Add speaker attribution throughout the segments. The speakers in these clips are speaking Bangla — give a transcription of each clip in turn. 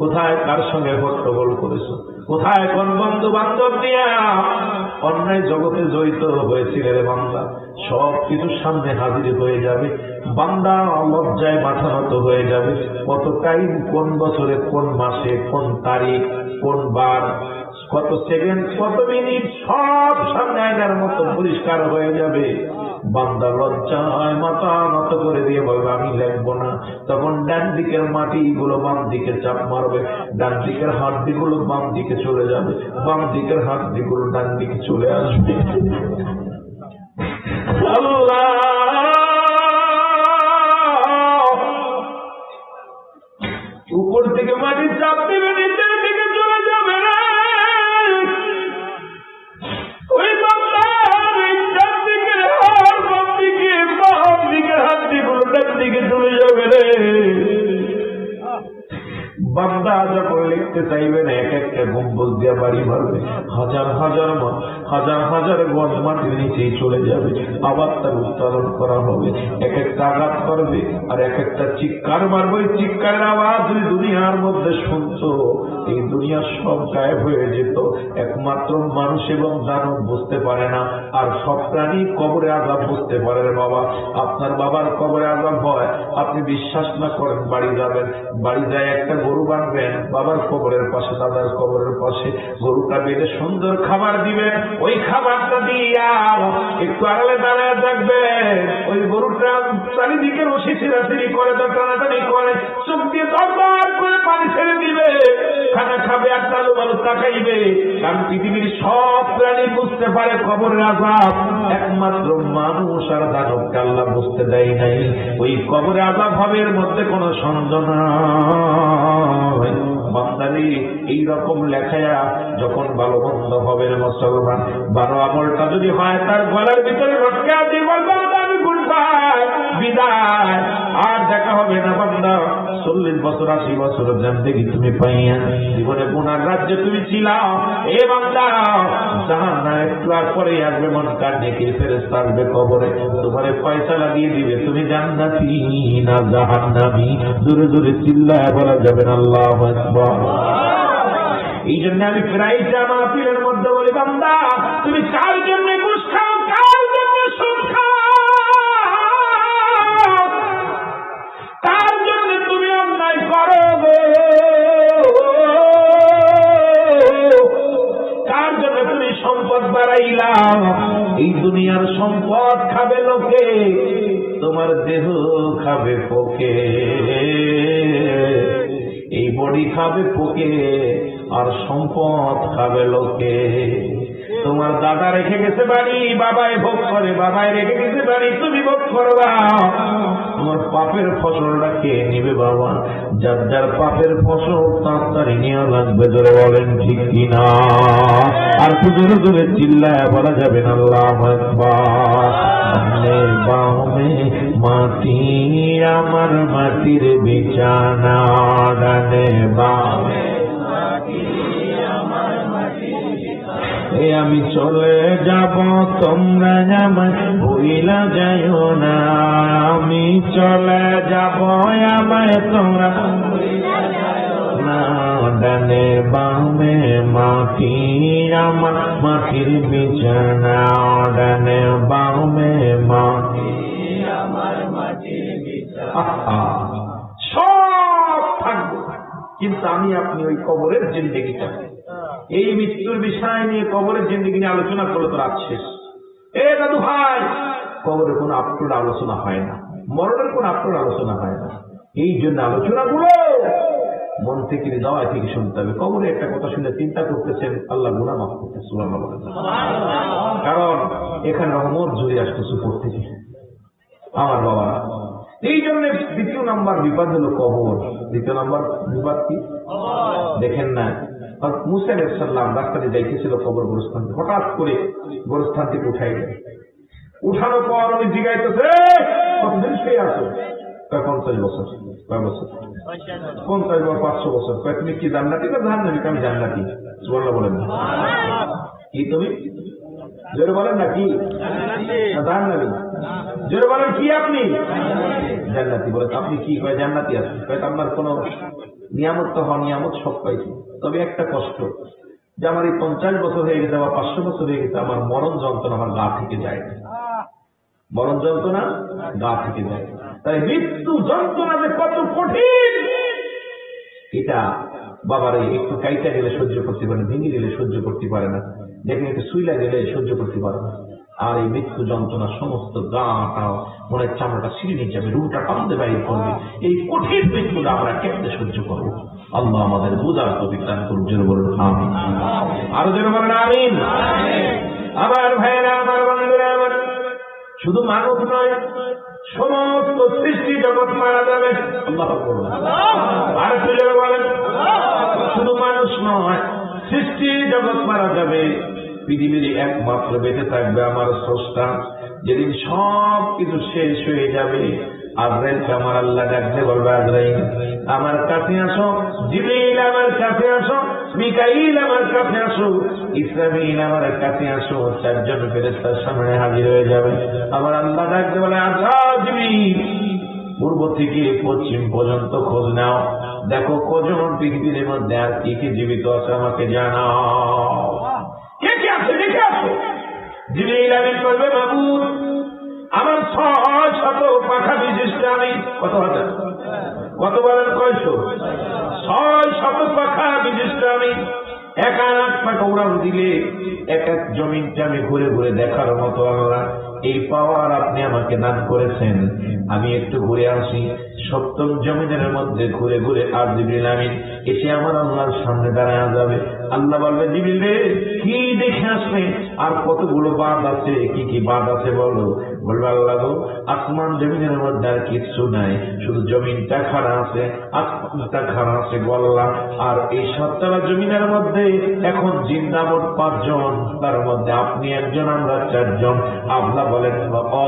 Speaker 1: কোথায় কার সঙ্গে হট্টগোল করেছো, কোথায় কোন বন্ধু বান্ধব দিয়া অন্যায় জগতে জড়িত হয়েছিলে রে বান্দা, সব কিছুর সামনে হাজির হয়ে যাবে। বান্দা লজ্জায় মাথা নত হয়ে যাবে। কত টাইম, কোন বছরে, কোন মাসে, কোন তারিখ, কোন বার, কত সেকেন্ড, কত মিনিট, সব সামনে আয়নার মতো পরিষ্কার হয়ে যাবে। বান্দা লজ্জায় মাথা নত করে দিয়ে বলবে আমি লিখবো না। তখন ডান দিকের মাটিগুলো বাম দিকে চাপ মারবে, ডান দিকের হাড্ডিগুলো বাম দিকে চলে যাবে, বাম দিকের হাড্ডিগুলো ডান দিকে চলে আসবে। আল্লাহ উপর থেকে মাটি চাপ দেবে, নিচের দিকে চলে যাবে না। ওই বান্দার ডান দিকের হাত বাম দিকে, বাম দিকের হাড্ডিগুলো ডান দিকে চলে যাবে রে। বান্দা যখন লিখতে চাইবেন এক একটা গম্বুজ দিয়া বাড়ি মারবে, হাজার হাজার হাজার হাজার গজ মাটির নিচেই চলে যাবে। আবার তার উত্তোলন করা হবে, এক একটা আঘাত করবে আর এক একটা চিৎকার মারবে। চিৎকারের আওয়াজ ওই দুনিয়ার মধ্যে শুনছো, এই দুনিয়ার সব গায়েব হয়ে যেত। একমাত্র মানুষ এবং দানব বুঝতে পারে না, আর সব প্রাণী কবরে আযাব বুঝতে পারে রে বাবা। আপনার বাবার কবরে আযাব হয়, আপনি বিশ্বাস না করেন, বাড়ি যাবেন, বাড়ি যায় একটা গরু বাঁধবেন বাবার কবরের পাশে, দাদার কবরের পাশে, গরুটা বেঁধে সুন্দর খাবার দিবেন। ওই খাবারটা দিয়া একটু আড়ালে দাঁড়ায় থাকবেন। ওই গরুটা চারিদিকে রশি ছিঁড়াছিড়ি করে, টানাটানি করে, চোখ দিয়ে দরবার করে পানি ছেড়ে দিবে, খানা খাবে আর তালু বালু তাকাইবে। কারণ পৃথিবীর সব প্রাণী বুঝতে পারে কবরের আযাব, একমাত্র মানুষ আর দানবকে আল্লাহ বুঝতে দেয় নাই। ওই কবরে আযাব হবে, এর মধ্যে কোনো সন্দেহ নাই। বান্দারে এইরকম লেখায়া যখন ভালো মন্দ হবে মুসলমান, ভালো আমলটা যদি হয় তার গলার ভিতরে রটকে দিয়ে বলবো আমি গুডবাই, বিদায়, আর দেখা হবে না বান্দা। 40 বছর 80 বছর জিন্দেগি তুমি পাইয়া জীবনে গুনার রাজ্যে তুমি ছিলাও। এ বান্দা জাহান্নাম একটু আর পরে আসবে, মন কার নেকির ফেরেশতা আসবে কবরে, তোমারে ফয়সালা দিয়ে দিবে তুমি জান্নাতি না জাহান্নামী। দূরে দূরে চিল্লায় বলা যাবে না আল্লাহু আকবার। এই জন্য আমি প্রায় মাহফিলের মধ্যে বলি, বান্দা তুমি কার জন্য ঘুষ খাও, কার জন্য সুদ খাও, কার জন্য তুমি অন্যায় করো, কার জন্য তুমি সম্পদ বাড়াইলা। এই দুনিয়ার সম্পদ খাবে লোকে, তোমার দেহ খাবে পোকে, এই বডি খাবে পোকে, আর সম্পদ খাবে লোকে। তোমার দাদা রেখে গেছে বাড়ি, বাবাই ভোগ করে, বাবাই রেখে গেছে বাড়ি, তুমি ভোগ করবা। তোমার পাপের ফসলটা কে নিবে বাবা? যার যার পাপের ফসল তাড়াতাড়ি নেওয়া লাগবে, ধরে বলেন ঠিক কিনা? আর জোরে জোরে চিল্লায় বলা যাবে না আল্লাহু আকবার। বামে মাটি আমার মাটির বিছানা, ডানে বামে আমি চলে যাব, তোমরা আমায় ভুইলা যাইও না। আমি চলে যাব, আমায় তোমরা না। ডানে বামে মাটি আমার মাটির বিছানা, ডানে বামে মাটি আমার মাটির বিছানা। সব থাকবে, কিন্তু আমি আপনি ওই কবরের জিন্দেগিটা, এই মৃত্যুর বিষয় নিয়ে কবরের জিন্দেগি নিয়ে আলোচনা করলে তো রাত শেষ। এ দাদু ভাই, কবরের কোন আপলোড আলোচনা হয় না, মরণের কোন আপলোড আলোচনা হয় না। এই জন্য আলোচনাগুলো মন থেকে, হৃদয় থেকে শুনতে হবে। কবরে একটা কথা শুনে চিন্তা করতেছেন, আল্লাহ গুনাহ মাফ করতে, সুবহানাল্লাহ। কারণ এখানে রহমত ঝরে আসতেছে উপর থেকে আমার বাবা। এই জন্য দ্বিতীয় নাম্বার বিপদ হলো কবর। দ্বিতীয় নাম্বার বিপদ কি দেখেন না? মুসা আলাইহিস সালাম রাস্তা দিয়ে যাইতেছিল কবর গোরস্থান, হঠাৎ করে গোরস্থান থেকে উঠাই দেয়। উঠানোর পর আমি জিজ্ঞাইতেছে, কতদিন শুয়ে আছো? 50 বছর। কয় বছর? 50 বা 500 বছর। তুমি কি জান্নাতি না জাহান্নামী? আমি জান্নাতি। সুবহানাল্লাহ বলেন। কি তুমি জোরে বলেন না, কি জান্নাতি? জোরে বলেন কি আপনি? জান্নাতি। বলে আপনি কি? কয় জান্নাতি আছে। কয় আপনার কোন নিয়ামত তো হওয়া নিয়ামত সব পাইছি, তবে একটা কষ্ট যে আমার এই 50 বছর হয়ে গেছে বা 500 বছর হয়ে গেছে, আমার মরণ যন্ত্রণা আমার গা থেকে যায় না। মরণ যন্ত্রণা গা থেকে যায়। তাই মৃত্যু যন্ত্রণা যে কত কঠিন, এটা বাবারে একটু কাইটা গেলে সহ্য করতে পারে না, ভেঙে গেলে সহ্য করতে পারে না, দেখেন একটু সুইলা গেলে সহ্য করতে পারে না। আর এই মৃত্যু যন্ত্রণা সমস্ত গাটা মনে চামড়াটা ছিঁড়ে যাবে, রুটা টানতে বাইরে করবে। এই কঠিন মৃত্যুটা আমরা কেমনে সহ্য করবো? আল্লাহ আমাদের বোঝার তৌফিক দান করুন। জোরে বলুন আমিন। আরো জোরে বলেন আমিন। আমার ভাইয়েরা, আমার বন্ধুরা, আমার শুধু মানব নয়, সমস্ত সৃষ্টি জগৎ মারা যাবে। আল্লাহ আর একটু জোরে বলেন, শুধু মানুষ নয়, সৃষ্টি জগৎ মারা যাবে। পৃথিবীর একমাত্র বেঁচে থাকবে আমার স্রষ্টা। যেদিন সব কিছু শেষ হয়ে যাবে, আজরাইলকে আমার আল্লাহ ডাকতে বলবে, আজরাইল আমার কাছে আসো, জিবরিল আমার কাছে আসো, মিকাইল আমার কাছে আসো, ইসরাফিল আমার কাছে আসো। 4 জন ফেরেশতার সামনে হাজির হয়ে যাবে। আমার আল্লাহ ডাকতে বলে, জিবরিল পূর্ব থেকে পশ্চিম পর্যন্ত খোঁজ নাও, দেখো কজন পৃথিবীর মধ্যে আর কি কি জীবিত আছে আমাকে জানাও। কে কে আছে দেখে আসো। জিবরিল আমিন বলবে, মাবুদ আমার 600 পাখা বিশিষ্ট আমি। কত হাজার? কত বলেন? কয়শো? 600 পাখা বিশিষ্ট আমি। 1 পাখা উড়ান দিলে এক এক জমিনটা আমি ঘুরে ঘুরে দেখার মতো আল্লাহ এই পাওয়ার আপনি আমাকে দান করেছেন। আমি একটু ঘুরে আসি 7ম জমিনের মধ্যে ঘুরে ঘুরে। আর জিবরিল আমিন এসে আমার আল্লাহর সামনে দাঁড়ায় যাবে। আল্লাহ বলবে, জিবরিল রে কি দেখে আসবে? আর কতগুলো বাঁধ আছে, কি কি বাঁধ আছে বলো। বলবে, আল্লাহ গো আসমান জমিনের মধ্যে আর কিচ্ছু নাই, শুধু জমিনটা খাড়া আছে, আসমানটা খাড়া আছে গো আল্লাহ। আর এই 7 জমিনের মধ্যে এখন জিন্দা মোট 5 জন, তার মধ্যে আপনি একজন, আমরা 4 জন। আল্লাহ বলেন,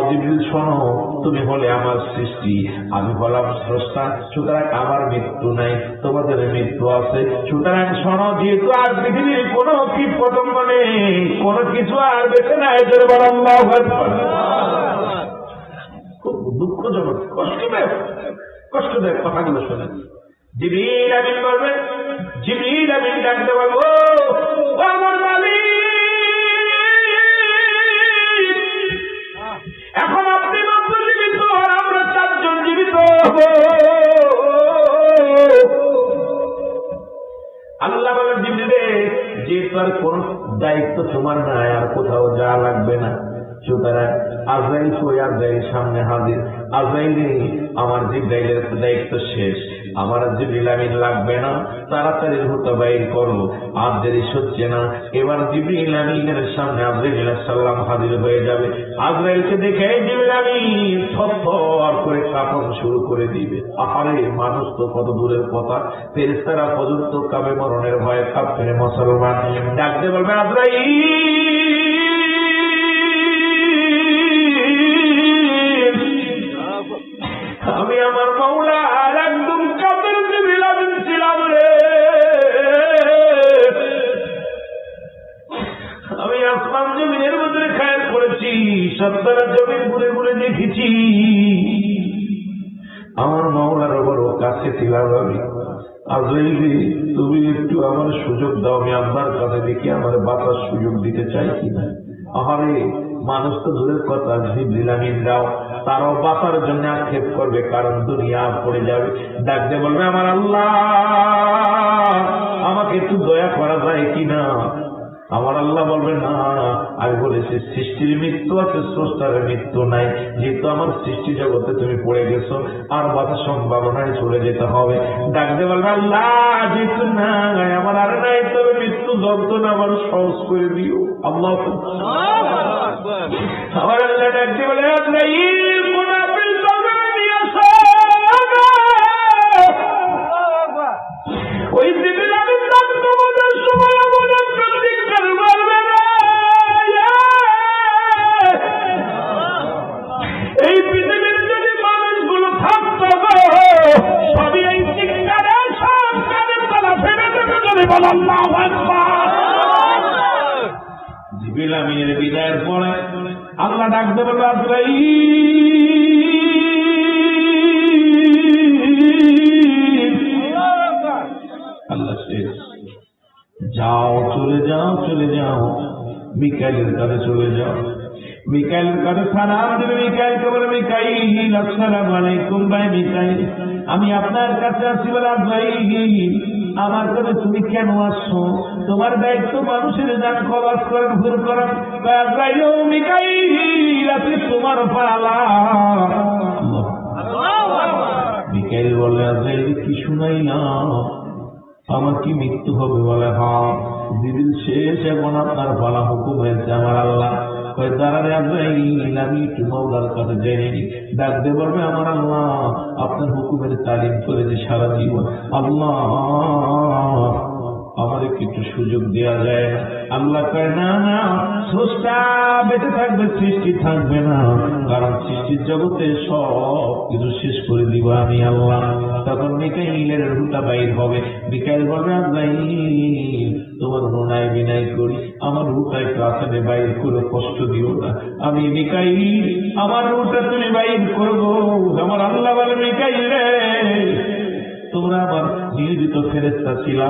Speaker 1: জিবরিল শোনো, তুমি হলে আমার সৃষ্টি, আমি হলাম স্রষ্টা, সুতরাং আমার মৃত্যু নাই, তোমাদের মৃত্যু আছে। সুতরাং শোনো, যেহেতু আর পৃথিবীর কোনো কীট পতঙ্গ নেই, কোনো কিছু আর বেঁচে নাই, জোরে বলো আল্লাহু আকবার। খুব দুঃখজনক, কষ্টদায়ক কথাগুলো শোনেন। জিবরিল আমিন বলবেন, জিবরিল আমিন ডাকতে বলবো, আমার মালিক এখন আপনি মাত্র জীবিত, আর আমরা 4 জন জীবিত হব। আল্লাহ বলেন, জিবরিল যেহেতু আর কোন দায়িত্ব তোমার নাই, আর কোথাও যাওয়া লাগবে না, সুতরাং আজরাইল কই? আজরাইল সামনে হাজির। আজরাইল আমার জিবরাইলের দায়িত্ব শেষ, আমার জিবরিল আমিন লাগবে না, তাড়াতাড়ি রুহটা বাইর করো, আর দেরি হচ্ছে না। এবার জিবরিল আমিনের সামনে আজরাইল আলাইহিস সালাম হাজির হয়ে যাবে। আজরাইলকে দেখে জিবরিল আমিন থরথর করে কাঁপন শুরু করে দিবে। আহারে মানুষ তো কত দূরের কথা, ফেরেশতারা পর্যন্ত কাবে মরণের ভয়ে কাঁপছে। মুসলমান ডাকতে বলবে, আজরাইল আমি আমার মাওলা আর একদম কাদের জিবরিল আমিন ছিলাম রে। আমি আসমান জমিনের মধ্যে খায়ের করেছি, 7 জমিন ঘুরে ঘুরে দেখেছি, আমার মাওলার বড় কাছে ছিলাম আমি। আজরাইল তুমি একটু আমার সুযোগ দাও, আমি আপনার কাছে দেখি আমার বাঁচার সুযোগ দিতে চাই কিনা। আহারে মানুষ তো দূরের কথা, জিবরিল আমিন দাও, তারাও বাঁচার জন্য আক্ষেপ করবে, কারণ দুনিয়া পড়ে যাবে। ডাকতে বলবে, আমার আল্লাহ আমাকে একটু দয়া করা যায় কিনা। আমার আল্লাহ বলবে, না, আমি বলেছি সৃষ্টির মৃত্যু আছে, স্রষ্টার মৃত্যু নাই। যেহেতু আমার সৃষ্টি জগতে তুমি পড়ে গেছো, আর বাঁচার সম্ভাবনায় চলে যেতে হবে। ডাকতে বলবে, আল্লাহ যেহেতু নাই, আমার আর নাই, তবে মৃত্যু যন্ত্রণা আমার সহজ করে দিও। আল্লাহ আমার আল্লাহ ডাকতে বলে, ওই জিবরিল আমিন তোমাদের সময় আমাদের প্রতীক্ষার মারবে না। এই পৃথিবীর যদি মানুষগুলো থাকতো গো, সবই এই চিৎকারে সব কানের তলা ফেলে দেবে। যদি বল আল্লাহু আকবার। জিবরিল আমিনের বিদায়ের পরে আল্লাহ ডাকতে বলবে, আজরাইল শেষ। যাও, চলে যাও, চলে যাও, মিকাইলের কাছে চলে যাও। মিকাইলের কাছে সালাম দেবে। মিকাইলকে বলে, মিকাইল আসসালামু আলাইকুম। ভাই মিকাইল, আমি আপনার কাছে আসি। বলে, আজরাইল, আমার কাছে তুমি কেন আসছো? তোমার দায়িত্ব মানুষের জান খলাস করেন, ভুল করেন। আজরাইল, মিকাইল, আপনি তোমার পালা। মিকাইল বলে, আজরাইল কি শুনাই না, আমার কি মৃত্যু হবে? বলে, হ্যাঁ, জিবিল শেষ, এখন আপনার পালা, হুকুম হয়েছে আমার আল্লাহ। আমি একটু মওলার কাছে জেনে নি। ডাকতে বলবে, আমার আল্লাহ আপনার হুকুমের তালিম করেছে সারা জীবন, আল্লাহ আমাদের একটু সুযোগ দেওয়া যায় না? আল্লাহ কয়, না না, স্রষ্টা বেঁচে থাকবে, সৃষ্টি থাকবে না, কারণ সৃষ্টির জগতে সব কিছু শেষ করে দিব আমি আল্লাহ। তখন মিকাইলের রুটা বাইর হবে। মিকাইল বলবে, আজরাইল, তোমার রোনায় বিনাই করি, আমার রুটা একটু আসলে বাইর করে কষ্ট দিও না। আমি মিকাইল, আমার রুটা তুমি বাইর করবো। আমার আল্লাহ বলে, মিকাইল রে, তোমরা আমার নিয়োজিত ফেরেশতা ছিলা,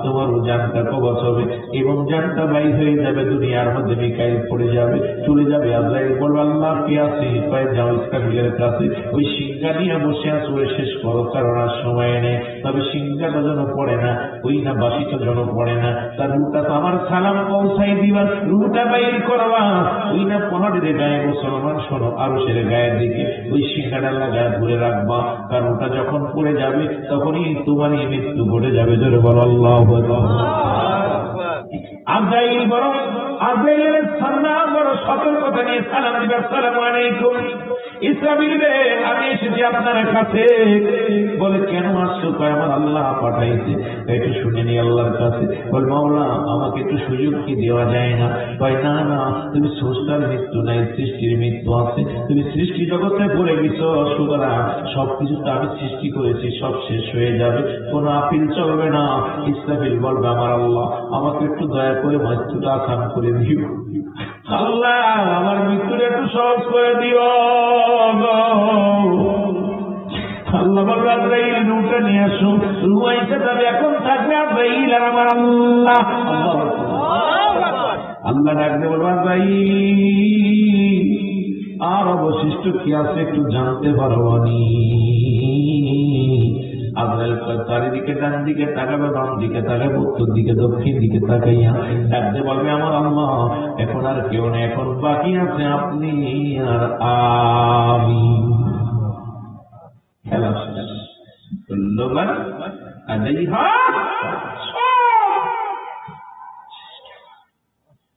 Speaker 1: তোমারও জানটা কবচ হবে এবং জানটা বাইর হয়ে যাবে, দুনিয়ার মধ্যে মিকাইল পড়ে যাবে, চলে যাবে। আজরাইল বলবে, আল্লাহ কে আছে? পায়ে যাও ইসরাফিলের কাছে, ওই সিংহা নিয়ে বসে আছো, শেষ করো, কারণ আর সময় নেই। তবে সিংহাটা যেন পড়ে না, ওই না বাসিটা যেন পড়ে না, তার রুটা তো আমার সালাম পৌঁছাই দিবা, রুটা বাইর করবা, ওই না পাহাড়ের গায়ে মুসলমান শোনো, আরো সেরে গায়ের দিকে ওই সিংহাটা লাগায় ধরে রাখবা, কারণ ওটা যখন পড়ে যাবে তখনই তোমার মৃত্যু ঘটে যাবে। জোরে বলো আল্লাহু আকবার। আজরাইল বরং আজরাইলের সামনে বড় সতর্কতা নিয়ে সালাম দিবে, আসসালামু আলাইকুম ইসরাফিল রে, আমি এসেছি আপনার কাছে। বলে, কেন আসছো? কয়, আমার আল্লাহ পাঠাইছে। একটু শুনে নি আল্লাহর কাছে। বল, মাওলা আমাকে একটু সুযোগ কি দেওয়া যায় না? কয়, না না, তুমি স্রষ্টার মৃত্যু নাই, সৃষ্টির মৃত্যু আছে। তুমি সৃষ্টি জগতে পড়ে গেছো, সুতরাং সবকিছু তো আমি সৃষ্টি করেছি, সব শেষ হয়ে যাবে, কোনো আপিল চলবে না। ইসরাফিল বলবে, আমার আল্লাহ আমাকে একটু দয়া করে মৃত্যুটা আসান করে দিও, আল্লাহ আমার মৃত্যুটা একটু সহজ করে দিও। আল্লাহ বলবে, আজরাইল রূহটা নিয়ে আসো। রূহ আইসা যাবে, এখন থাকবে আজরাইল আর আমার আল্লাহ। আল্লাহ ডাকতে বলবে, আজরাইল আর অবশিষ্ট কি আছে একটু জানতে পারবানি? আজরাইল চারিদিকে ডান দিকে তাকাবে, বাম দিকে তাকাবে, উত্তর দিকে দক্ষিণ দিকে তাকাইয়া ডাকতে বলবে, আমার আল্লাহ এখন আর কেউ নেই, এখন বাকি আছে আপনি আর আমি। খেলা শেষ।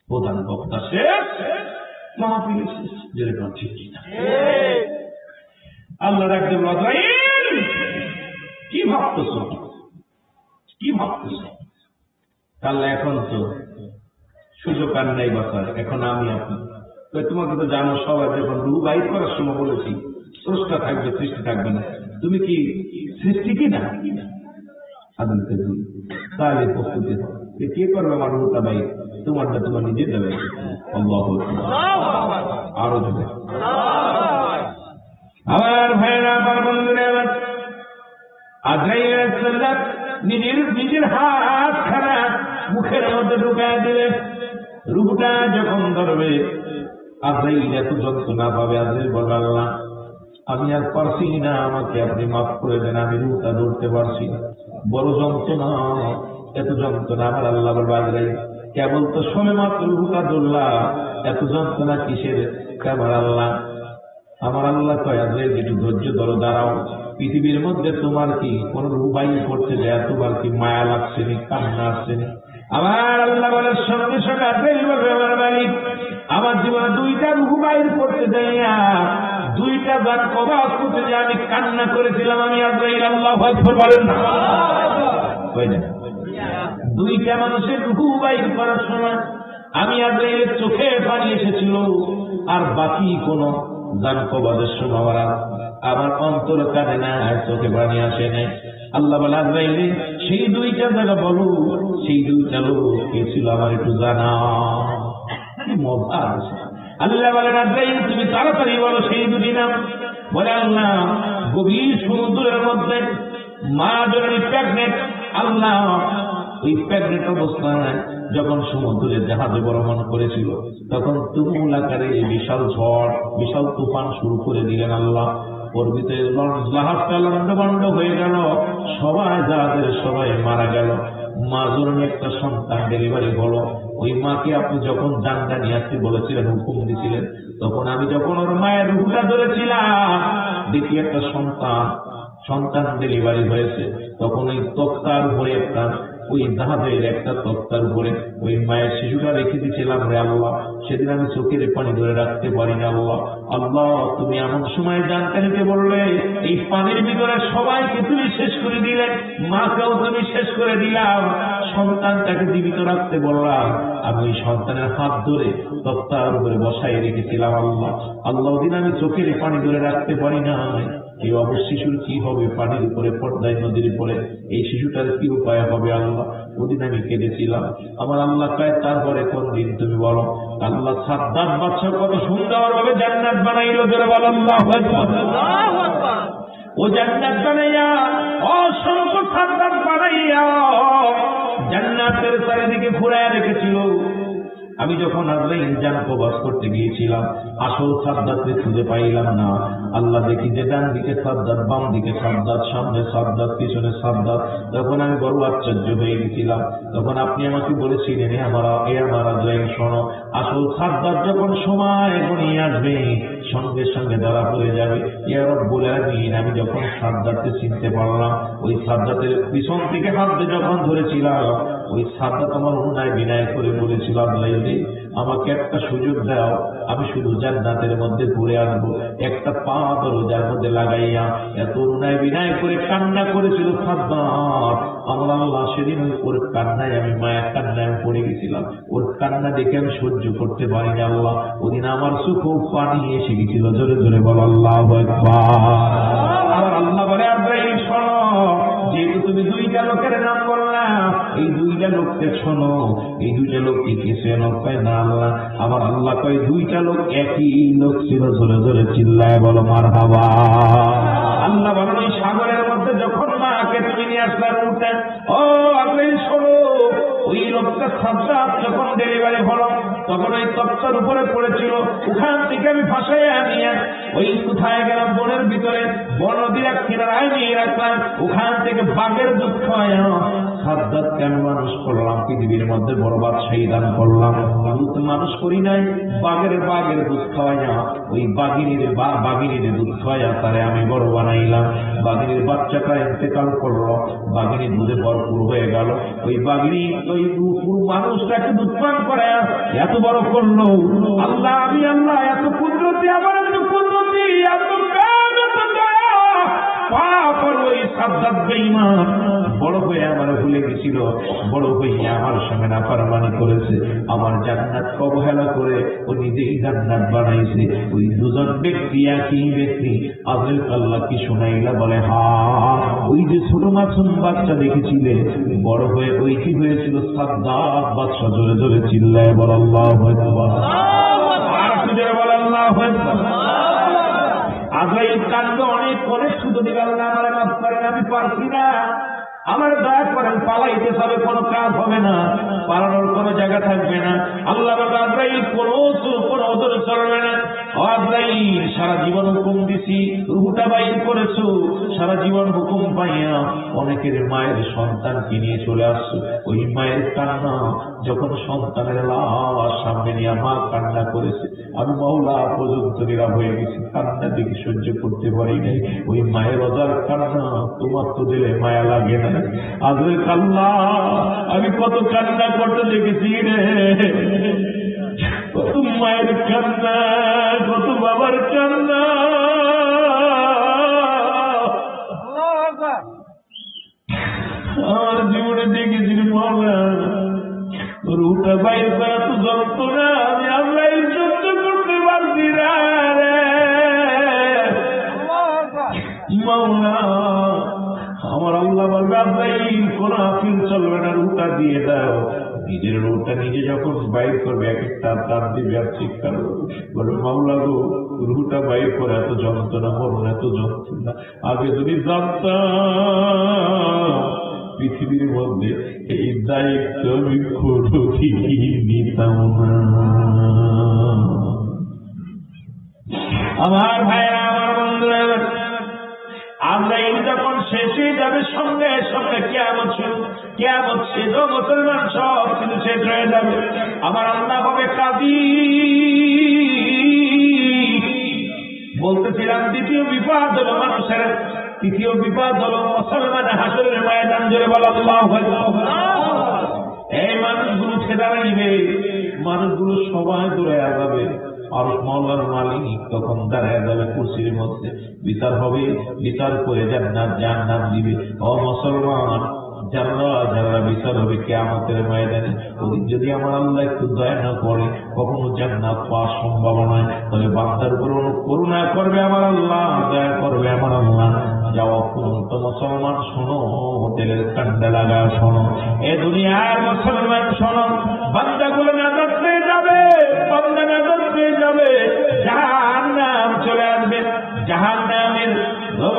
Speaker 1: প্রধান বক্তা শেষ, মাহফিল শেষ। যেরকম ঠিক কিনা? আল্লাহ ডাকতে বলবে, কি ভাবতেছ, কি ভাবতেছ? তাহলে এখন তো সুযোগ আর নাই বাঁচার, এখন আমি আপনি। তোমাকে তো জানো সবাই, যখন রূহ বাইর করার সময় বলেছি স্রষ্টা থাকবে, সৃষ্টি থাকবে না। তুমি কি সৃষ্টি কি না? তাহলে প্রস্তুতি কে করবে আমার রূহটা বাইর? তোমারটা তোমার নিজের দেবে। আরো দেবে। আমার ভাইরা, আমার বন্ধুরা, আজরাইল নিজের হাত খানা মুখের মধ্যে ঢুকায় দিলে, রূহটা যখন ধরবে আজরাইল এত যন্ত্রণা পাবে। আজরাইল বলবে, আল্লাহ আমি আর পারছি না, আমাকে আপনি মাফ করে দেন, আমি রূহটা ধরতে পারছি না, বড় যন্ত্রণা, এত যন্ত্রণা। আমার আল্লাহ বলবে, আজরাইল কেবল তো সবে মাত্র রূহটা ধরলা, এত যন্ত্রণা কিসের? আমার আল্লাহ কয়, আজরাইল একটু ধৈর্য ধরো, দাঁড়াও। পৃথিবীর মধ্যে তোমার কি কোন রূহ বাইর করতে যায় তোমার কি মায়া লাগছে নি, কান্না আসছে নি? আমার আল্লাহ বলার সঙ্গে সঙ্গে আজরাইল বলবে, আমার মালিক আমার জীবনে দুইটা রূহ বাইর করতে যাইয়া, দুইটা জান কবজ করতে যে আমি কান্না করেছিলাম, আমি আজরাইল। আল্লাহু আকবার বলেন না? দুইটা মানুষের রূহ বাইর করার সময় আমি আজরাইলের চোখে পানি এসেছিল, আর বাকি কোন জান কবজের সময় আমার অন্তর কাঁদে না, চোখে পানি আসে না। আল্লাহ বলে, আজরাইল সেই দুইটা জায়গা বলো, সেই দুইটা লোক কে ছিল আমার একটু জানা। মজা আছে। আল্লাহ বলেন, আজরাইল তুমি তাড়াতাড়ি বলো সেই দুটি নাম। বলে, আল্লাহ গভীর সমুদ্রের মধ্যে মা জননী প্রেগনেন্ট, আল্লাহ ওই প্রেগনেন্ট অবস্থায় যখন সমুদ্রের জাহাজে ভ্রমণ করেছিল, তখন তুমুল আকারে বিশাল ঝড়, বিশাল তুফান শুরু করে দিলেন আল্লাহ। ওর ভিতরে জাহাজটা লন্ডভন্ড হয়ে গেল, সবাই জাহাজের সবাই মারা গেল। মা জন্য একটা সন্তান ডেলিভারি হলো। ওই মাকে আপনি যখন জানটা নিয়ে আসতে বলেছিলেন, হুকুম দিয়েছিলেন, তখন আমি যখন ওর মায়ের রূপটা ধরেছিলাম, দেখি একটা সন্তান ডেলিভারি হয়েছে। তখন ওই তক্তার উপরে একটা, ওই জাহাজের একটা তক্তার উপরে ওই মায়ের শিশুটা রেখে দিয়েছিলাম রে আল্লাহ। সেদিন আমি চোখের পানি ধরে রাখতে পারি না আল্লাহ। আল্লাহ, তুমি এমন সময় জানতে নিতে বললে, এই পানির ভিতরে সবাইকে তুমি শেষ করে দিলে, মাকেও তুমি শেষ করে দিলাম, সন্তানটাকে জীবিত রাখতে বললাম। আমি ওই সন্তানের হাত ধরে তক্তার উপরে বসাই রেখেছিলাম আল্লাহ। আল্লাহ, দিন আমি চোখের পানি ধরে রাখতে পারি না। এই অবশ শিশুর কি হবে? পানির উপরে, পর্দায় নদীর উপরে এই শিশুটার কি উপায় হবে আল্লাহ? ওদিন আমি কেঁদেছিলাম। আমার আল্লাহ কয়, তারপরে কোন দিন তুমি বলো? আল্লাহ সাদ্দাত বাদশা কত সুন্দর ভাবে জান্নাত বানাইলো, জোরে বল আল্লাহু আকবার। ও জান্নাত বানাইয়া, অসংখ্য সাদ্দাত বানাইয়া জান্নাতের চারিদিকে ঘুরায় রেখেছিল। আমি যখন আজরাইল জান প্রবাস করতে গিয়েছিলাম, আসল সাদ্দাতকে খুঁজে পাইলাম না। আল্লাহ দেখি যে ডান দিকে সাদ্দাত, বাম দিকে সাদ্দাত, সামনে সাদ্দাত, পিছনে সাদ্দাত। তখন আমি বড় আশ্চর্য হয়ে গেছিলাম। তখন আপনি আমাকে বলেছিলেন, আমার আজরাইল শোনো, আসল সাদ্দাত যখন সময় ঘনিয়ে আসবে, সঙ্গে সঙ্গে ধরা পড়ে যাবে। ইয়া রব্বুল আলামিন, আমি যখন সাদ্দাতকে চিনতে পারলাম, ওই সাদ্দাতের পিছন থেকে হাত যখন ধরেছিলাম, ওই সাদ্দাত আমার অন্যায় বিনয় করে বলেছিল, আজরাইল আমাকে একটা সুযোগ দাও, আমি শুধু জান্নাতের মধ্যে ঘুরে আসবো। একটা পা দরজার মধ্যে লাগাইয়া এত অন্যায় বিনয় করে কান্না করেছিল সাদ্দাত। আমার আল্লাহ সেদিন ওর কান্নায়, আমি মায়ের কান্নায় পড়ে গেছিলাম। ওর কান্না দেখে আমি সহ্য করতে পারি না আল্লাহ। ওদিন আমার চোখে পানি এসে গেছিল। জোরে জোরে বল আল্লাহু আকবার। আমার আল্লাহ বলে, আজরাইল শোনো, যেহেতু তুমি দুইটা লোকের নাম বললা, এই দুইটা লোককে শোনো। এই দুইটা লোক কি চেনো? কয় না আল্লাহ। আমার আল্লাহ কয়, দুইটা লোক একই লোক ছিল। জোরে জোরে চিল্লায় বলো মারহাবা। আল্লাহ বলেন, ওই সাগরের মধ্যে যখন মাকে তুমি নিয়ে আসলাম উঠে, ও আজরাইল শোনো, ওই লোকটা সাদ্দাত যখন ডেলিভারি হলো, তখন ওই তক্তার উপরে পড়েছিল। ওখান থেকে আমি ভাসাইয়া নিয়ে ওই কোথায় গেলাম, বনের ভিতরে, বন নদীর এক কিনারায় নিয়ে রাখলাম। ওখান থেকে বাঘের দুধ খাওয়ায় সাদ্দাতকে আমি মানুষ করলাম, পৃথিবীর মধ্যে বড় বাদশাহী দান করলাম। দুধ মানুষ করি নাই, বাঘের দুধ খাওয়াইয়া, ওই বাঘিনীর দুধ খাওয়াইয়া তারে আমি বড় বানাইলাম। বাঘিনীর বাচ্চাটা ইন্তেকাল করলো, বাঘিনী দুধে ভরপুর হয়ে গেল। ওই বাঘিনী ওই মানুষটাকে দুধ পান করে এত বড় করলো। আল্লাহ, আমি আল্লাহ এত কুদরতি, আমার এত কুদরতি, এত ওই সাদ্দাত বেঈমান বড় হয়ে আমার ভুলে গেছিল, বড় হয়ে আমার সঙ্গে নাফরমানি করেছে, আমার জান্নাত অবহেলা করে ও নিজেই জান্নাত বানাইছে। ওই দুজন ব্যক্তি একই ব্যক্তি। আজরাইল আল্লাহ কি শুনাইলা? বলে, হ্যাঁ, ওই যে ছোট মাসুম বাচ্চা দেখেছিলে, বড় হয়ে ওই কি হয়েছিল? সাদ্দাত বাদশা। জোরে জোরে চিল্লায় বল আল্লাহু আকবার। আর জোরে বল আল্লাহু আকবার। আজরাইল কান্দে অনেক করে, শুধু দিবেন না, আমার মাফ করেন, আমি পারছি না, আমার দয়া করেন, পালাইতে হবে, কোনো কাজ হবে না, পালানোর কোনো জায়গা থাকবে না। আল্লাহ বলে, আজরাইল কোনো ওদের চলবে না। আজরাইল, সারা জীবন হুকুম দিছি, রুহুটা বাইর করেছো, সারা জীবন হুকুম পাইয়া অনেকের মায়ের সন্তানকে নিয়ে চলে আসছো। ওই মায়ের কান্না, যখন সন্তানের লাশ সামনে নিয়ে মা কান্না করেছে, আমি মাওলা পর্যন্ত নীরব হয়ে গেছি, কান্না দেখে সহ্য করতে পারি নাই। ওই মায়ের অজার কান্না, তোমার তো দিলে মায়া লাগে না। আজরাইল কান্না, আমি কত কান্না করতে দেখেছি রে, কত মায়ের কান্না, কত বাবার কান্না। আমার জীবনে দেখেছি মাওলা, রুটা বাইর করা তো যন্ত্রণা, আমি আল্লাহ সহ্য করতে পারছি না রে মাওলা। আমার আল্লাহ বলবে, আজরাইল কোন আপিল চলবে না, রুটা দিয়ে দাও। নিজের রুটা নিজে যখন বাইর করবে, এক একটা তার দিবে আর চিৎকার বলবে, মাওলা গো, রুটা বাইর করে এত যন্ত্রণা, মরণ এত যন্ত্রণা, আগে যদি জানতাম পৃথিবীর মধ্যে এই দায়িত্ব আমি কোনোদিন নিতাম না। আমার ভাইরা, আমার বন্ধুরা, আমরা এই যখন শেষ হয়ে যাবে সঙ্গে সঙ্গে কিয়ামত শুরু। কিয়ামত শেষ, মুসলমান সব কিছু শেষ হয়ে যাবে। আমার আল্লাহ হবে কাজী। বলতেছিলাম দ্বিতীয় বিপদ হলো মানুষের, তৃতীয় বিপদ হলো মুসলমান হাসরের ময়দান। জোরে বল আল্লাহু আকবার। এই মানুষগুলো উঠে দাঁড়াইবে, মানুষগুলো সবাই দৌড়ে যাবে। আর মওলার মালিক তখন দাঁড়ায় যাবে কুরসির মধ্যে, বিচার হবে। বিচার করে জান্নাত জাহান্নাম দিবে। ও মুসলমান, যারা যারা বিচার হবে কিয়ামতের ময়দানে, ওদিন যদি আমার আল্লাহ একটু দয়া না করে, কখনো জান্নাত পাওয়ার সম্ভাবনা নয়। তবে বান্দার উপর করুণা করবে আমার আল্লাহ, দয়া করবে আমার আল্লাহ। যাওয়া পর্যন্ত মুসলমান শোনো, তেলের কান্ডা লাগা শোনো, এ দুনিয়ার মুসলমান শোনো, বান্দাগুলো নাজাত পেয়ে যাবে, বান্দা নাজাত পেয়ে যাবে, জাহান্নাম চলে আসবে। জাহান্নামের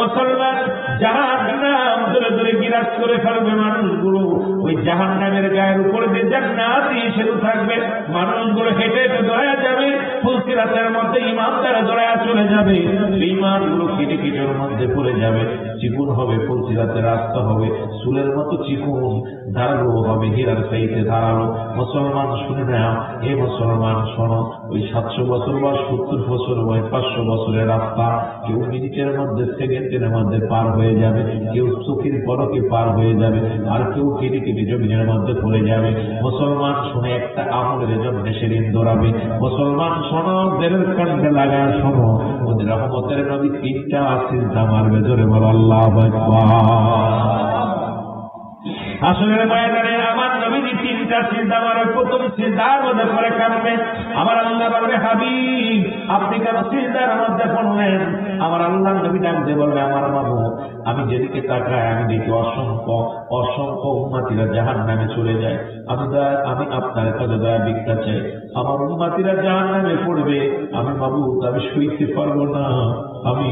Speaker 1: মুসলমান জাহান্নাম ধরে ধরে গিরাজ করে ফেলবে মানুষগুলো। ওই জাহান্নামের গায়ের উপরে যে জান্নাতি সেতু থাকবে, মানুষগুলো হেঁটে হেঁটে দৌড়ায় যাবে। ফুলসিরাতের মধ্যে ইমানদারা দৌড়ায় চলে যাবে, ইমানগুলো কেটে কেটের মধ্যে পড়ে যাবে। চিকুন হবে, ফুলসিরাতের রাস্তা হবে চুলের মতো চিকুন, ধারালো হবে হীরার চাইতে ধারালো। মুসলমান শুনে নাও, এ মুসলমান শোনো, ওই 700 বছর বা 70 বছর বা 500 বছরের রাস্তা কেউ মিনিটের মধ্যে, সেকেন্ডের মধ্যে পার হয়ে যাবে, কেউ চোখের পলকে পার হয়ে যাবে, আর কেউ কেটে কেটে জমিনের মধ্যে পড়ে যাবে। মুসলমান শুনে, একটা আমলের জন্য সেদিন দৌড়াবে। মুসলমান শোনো, দেলের কান্দে লাগা শোনো, ওদের রহমতের নবী 3টা চিন্তা মারবে। জোরে বল আল্লাহু আকবার। আসলে ময়দানে আমার নবীজি 3টা চিন্তা মারবে। প্রথম চিন্তার মধ্যে পরে কাঁদবে। আমার আল্লাহ বলবে, হাবিব আপনি কেন চিন্তার মধ্যে পড়লেন? আমার আল্লাহ নবী ডাকতে বলবে, আমার মাবুদ, আমি যেদিকে তাকাই আমি দেখি অসংখ্য অসংখ্য উম্মতিরা জাহান্নামে চলে যায়। আমি আপনার কাছে দয়া ভিক্ষা চাই, আমার উম্মতিরা জাহান্নামে পড়বে। আমি মাবুদ, আমি সইতে পারবো না, আমি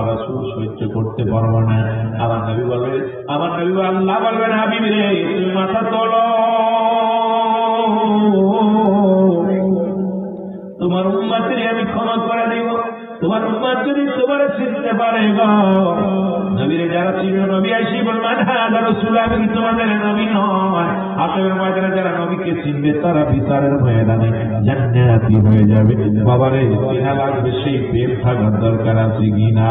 Speaker 1: রাসূল সহ্য করতে পারবো না। আমার নবী বলবে, আল্লাহ বলবেন, হাবিব রে তুমি মাথা তোলো, তোমার উম্মতকে আমি ক্ষমা করে দিব। তোমার উম্মত যদি তোমার চিনতে পারে গো, নবীরে যারা ছিল, নবী আইসি বলবেন, হ্যাঁ রাসূল আমি তোমাদের নবী নয়। হাসরের ময়দানে যারা নবীকে চিনবে তারা বিচারের ময়দানে জান্নাতি হয়ে যাবে। বাবারে চেনা লাগবে, সেই প্রেম থাকার দরকার আছে কিনা?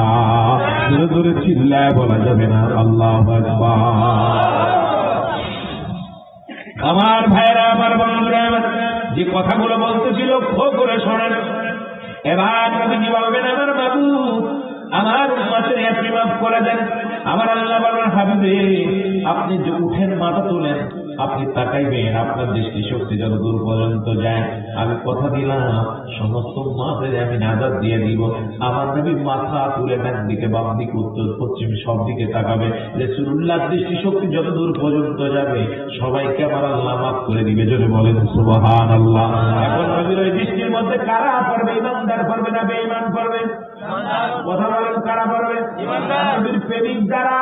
Speaker 1: জোরে জোরে চিল্লায় বলা যাবে না আল্লাহু আকবার। আমার ভাইরা, আমার বন্ধুরা, যে কথাগুলো বলতেছিল লক্ষ্য করে শোনেন। এবার নবীজি বলবেন, আমার বাবু, আমার উম্মতের আপনি মাফ করে দেন। আমার আল্লাহ বলবেন, হাবিবে আপনি যে উঠেন, মাথা তোলেন, আপনি তাকাইবেন, আপনার দৃষ্টি শক্তি যত দূর পর্যন্ত যায়, আমি কথা দিলাম সমস্ত উম্মতের আমি নাজাত দিয়ে দিব। আমার নবী মাথা তুলে ডান দিকে, বাম দিকে, উত্তর পশ্চিম সব দিকে তাকাবে। রাসূলুল্লাহর দৃষ্টি শক্তি যত দূর পর্যন্ত যাবে সবাইকে আমার আল্লাহ মাফ করে দিবে। জোরে বলেন সুবহানাল্লাহ। এখন নবীর ওই দৃষ্টির মধ্যে কারা পড়বে? ইমানদার পড়বে না বেঈমান পড়বে? কথা বলেন, কারা পড়বে? নবীর প্রেমিক যারা,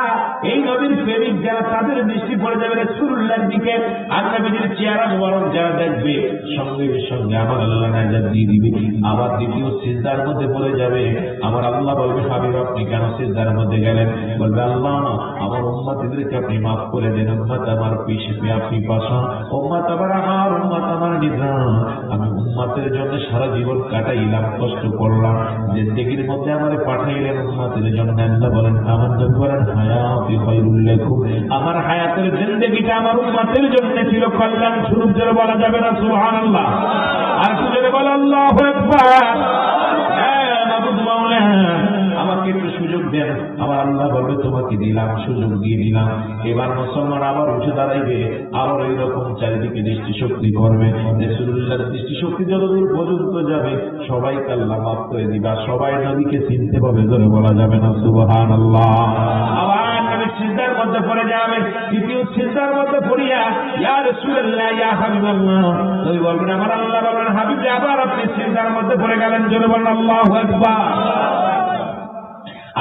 Speaker 1: এই নবীর প্রেমিক যারা, তাদের দৃষ্টি পড়ে যাবে রাসূলুল্লাহর দিকে। আর নবীর চেহারা মুবারক যারা দেখবে, সঙ্গে সঙ্গে আমার আল্লাহ নাজাত দিয়ে দিবে। আবার দ্বিতীয় সিজদার মধ্যে পড়ে যাবে। আমার আল্লাহ বলবে, হাবিব আপনি কেন সিজদার মধ্যে গেলেন? বলবে, আল্লাহ আমার উম্মতদেরকে আপনি মাফ করে দেন। উম্মত আমার পিছে আপনি পাশা, উম্মত আমার উম্মত আমার নিজাম। আমি উম্মতের জন্য সারা জীবন কাটাইলাম, কষ্ট করলাম, জিন্দেগির মধ্যে আমার পাঠাইলেন উম্মতের জন্য। আল্লাহ বলেন, আমার নবী বলেন, হায়াতি খায়রুল লাকুম, আমার হায়াতের জিন্দেগিটা আমার উম্মতের জন্য ছিল কল্যাণ স্বরূপ। জোরে বলা যাবে না সুবহানাল্লাহ? আর জোরে বল আল্লাহু আকবার। আমাকে একটু সুযোগ দেন। আমার আল্লাহ বলবে, তোমাকে দিলাম, সুযোগ দিয়ে দিলাম। এবার মুসলমান আবার উঠে দাঁড়াইবে, আবার এইরকম চারিদিকে দৃষ্টি শক্তি করবে। রাসূলুল্লাহর দৃষ্টি শক্তি যতদূর পর্যন্ত যাবে সবাইকে আল্লাহ মাফ করে দিবে, আর সবাই নবীকে চিনতে পাবে। জোরে বলা যাবে না সুবহানাল্লাহ। আবার নবী সিজদার মধ্যে পড়ে যাবে। তৃতীয় সিজদার মধ্যে পড়িয়া, ইয়া রাসূলুল্লাহ, ইয়া হাবিবাল্লাহ, নবী বলবেন, আমার আল্লাহ বলবেন, হাবিব আবার আপনি সিজদার মধ্যে পড়ে গেলেন। জোরে বলেন আল্লাহু আকবার।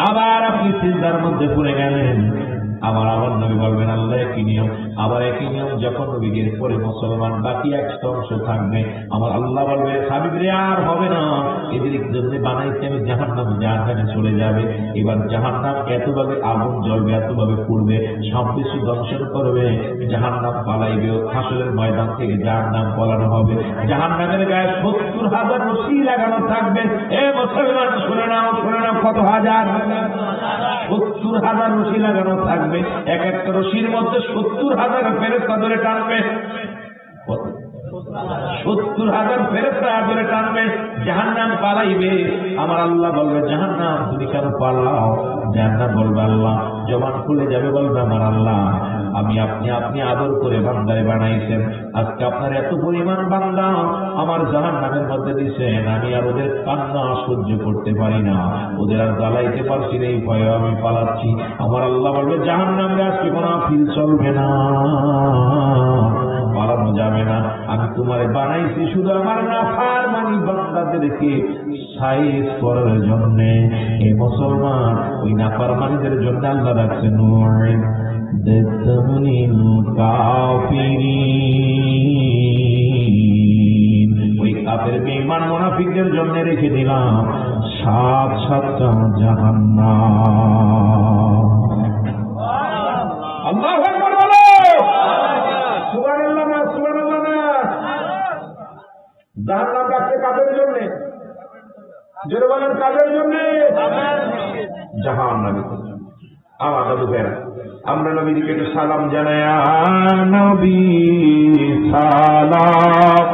Speaker 1: আবার আপনি সিজদার মধ্যে পড়ে গেলেন। আমার আমার নবী বলবেন আল্লাহ একই নিয়ম, আবার একই নিয়ম যখন নবীর পরে মুসলমান বাকি একটা অংশ থাকবে, আমার আল্লাহ বলবে হাবিবরে আর হবে না, এদের জন্য বানাইতে আমি জাহান্নাম, জাহান্নামে চলে যাবে। এবার জাহান্নাম এতভাবে আগুন জ্বলবে, এতভাবে পুড়বে, সব কিছু দংশন করবে, জাহান্নাম পালাইবে, হাসরের ময়দান থেকে জাহান্নাম পালানো হবে। জাহান্নামের গায়ে 70,000 রশি লাগানো থাকবে। এ মুসলমান শুনে নাও, শুনে নাও, কত হাজার? 70,000 রশি লাগানো থাকবে। এক একটা রশির মধ্যে 70,000 ফেরেশতা ধরে টানবে। 70,000 ফেরেশতা ধরে টানবে, জাহান্নাম পালাইবে। আমার আল্লাহ বলবে জাহান্নাম তুমি কেন পালাও? জাহান্নাম বলবে আল্লাহ, জবান খুলে যাবে, বলবে আমার আল্লাহ আমি আপনি আদর করে বান্দায় বানাইছেন, আজকে আপনার এত পরিমাণ বান্দা আমার জাহান্নামের মধ্যে দিয়েছেন, আমি আর ওদের কান্না সহ্য করতে পারি না, ওদের আর জ্বালাইতে পারছি না, এই ভয়ে আমি পালাচ্ছি। আমার আল্লাহ বলবে জাহান্নামে আজকে কোনো আপিল চলবে না, পালানো যাবে না, আমি তোমার বানাইছি শুধু আমার নাফরমানি বান্দাদেরকে সাইজ করার জন্য। এই মুসলমান ওই নাফরমানিদের জন্য আল্লাহ রাখছেন ওই কাফের বেঈমান মুনাফিকদের জন্য রেখে দিলাম 7-7টা জাহান্নাম। আল্লাহু আকবার বলো, সুবহানাল্লাহ না, সুবহানাল্লাহ না। জাহান্নাম রাখছে কাদের জন্য? জোরে বলেন কাদের জন্য? জাহান্নামী। আমার নবীর আমরা নবীকে একটু সালাম জানাই, নবী সালাম